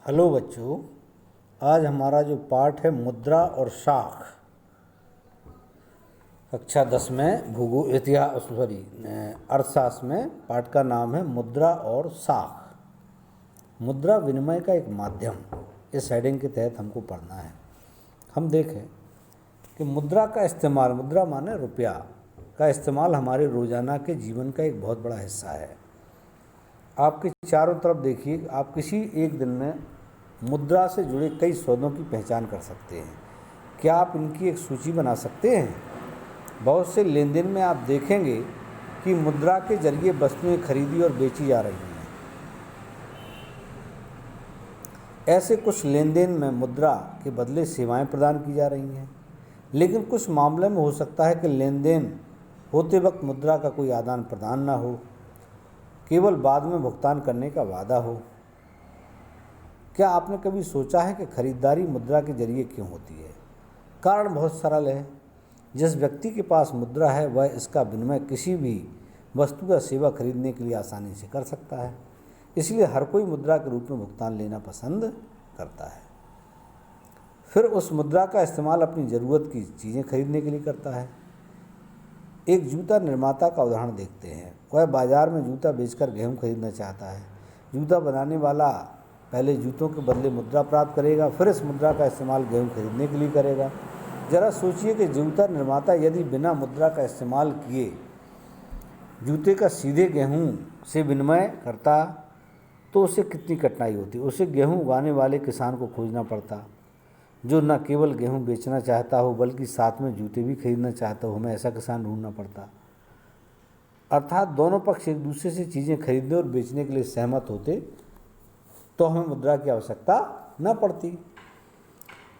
Hello बच्चों, आज हमारा जो पाठ है मुद्रा और शाख, कक्षा 10 में भूगोल अर्थशास्त्र में पाठ का नाम है मुद्रा और शाख। मुद्रा विनिमय का एक माध्यम, इस हेडिंग के तहत हमको पढ़ना है। हम देखें कि मुद्रा का इस्तेमाल, मुद्रा माने रुपया का इस्तेमाल हमारे रोज़ाना के जीवन का एक बहुत बड़ा हिस्सा है। आपके चारों तरफ देखिए, आप किसी एक दिन में मुद्रा से जुड़े कई सौदों की पहचान कर सकते हैं। क्या आप इनकी एक सूची बना सकते हैं? बहुत से लेन देन में आप देखेंगे कि मुद्रा के जरिए वस्तुएं खरीदी और बेची जा रही हैं। ऐसे कुछ लेन देन में मुद्रा के बदले सेवाएं प्रदान की जा रही हैं, लेकिन कुछ मामलों में हो सकता है कि लेन देन होते वक्त मुद्रा का कोई आदान प्रदान ना हो, केवल बाद में भुगतान करने का वादा हो। क्या आपने कभी सोचा है कि खरीदारी मुद्रा के जरिए क्यों होती है? कारण बहुत सरल है। जिस व्यक्ति के पास मुद्रा है वह इसका विनिमय किसी भी वस्तु या सेवा खरीदने के लिए आसानी से कर सकता है, इसलिए हर कोई मुद्रा के रूप में भुगतान लेना पसंद करता है। फिर उस मुद्रा का इस्तेमाल अपनी ज़रूरत की चीज़ें खरीदने के लिए करता है। एक जूता निर्माता का उदाहरण देखते हैं। वह बाजार में जूता बेचकर गेहूं खरीदना चाहता है। जूता बनाने वाला पहले जूतों के बदले मुद्रा प्राप्त करेगा, फिर इस मुद्रा का इस्तेमाल गेहूं खरीदने के लिए करेगा। ज़रा सोचिए कि जूता निर्माता यदि बिना मुद्रा का इस्तेमाल किए जूते का सीधे गेहूं से विनिमय करता तो उसे कितनी कठिनाई होती। उसे गेहूं उगाने वाले किसान को खोजना पड़ता, जो न केवल गेहूं बेचना चाहता हो बल्कि साथ में जूते भी खरीदना चाहता हो। हमें ऐसा किसान ढूंढना पड़ता। अर्थात दोनों पक्ष एक दूसरे से चीज़ें खरीदने और बेचने के लिए सहमत होते तो हमें मुद्रा की आवश्यकता न पड़ती।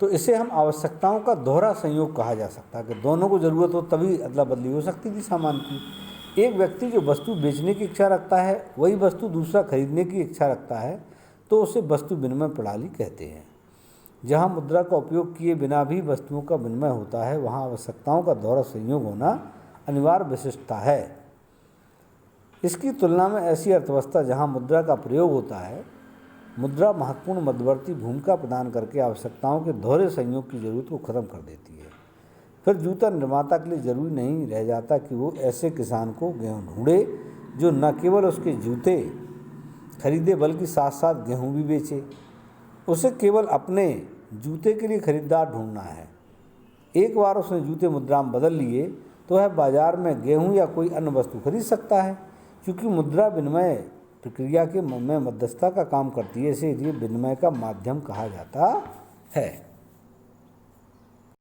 तो इसे हम आवश्यकताओं का दोहरा संयोग कहा जा सकता है कि दोनों को ज़रूरत हो तभी अदला बदली हो सकती थी सामान की। एक व्यक्ति जो वस्तु बेचने की इच्छा रखता है वही वस्तु दूसरा खरीदने की इच्छा रखता है, तो उसे वस्तु विनिमय प्रणाली कहते हैं। जहाँ मुद्रा का उपयोग किए बिना भी वस्तुओं का विनिमय होता है, वहाँ आवश्यकताओं का दोहरा संयोग होना अनिवार्य विशिष्टता है। इसकी तुलना में ऐसी अर्थव्यवस्था जहाँ मुद्रा का प्रयोग होता है, मुद्रा महत्वपूर्ण मध्यवर्ती भूमिका प्रदान करके आवश्यकताओं के दोहरे संयोग की जरूरत को खत्म कर देती है। फिर जूता निर्माता के लिए जरूरी नहीं रह जाता कि वो ऐसे किसान को गेहूँ ढूंढे जो न केवल उसके जूते खरीदे बल्कि साथ साथ गेहूँ भी बेचे। उसे केवल अपने जूते के लिए खरीदार ढूंढना है। एक बार उसने जूते मुद्रा में बदल लिए तो वह बाजार में गेहूँ या कोई अन्य वस्तु खरीद सकता है। क्योंकि मुद्रा विनिमय प्रक्रिया के में मध्यस्थता का काम करती है, इसे विनिमय का माध्यम कहा जाता है।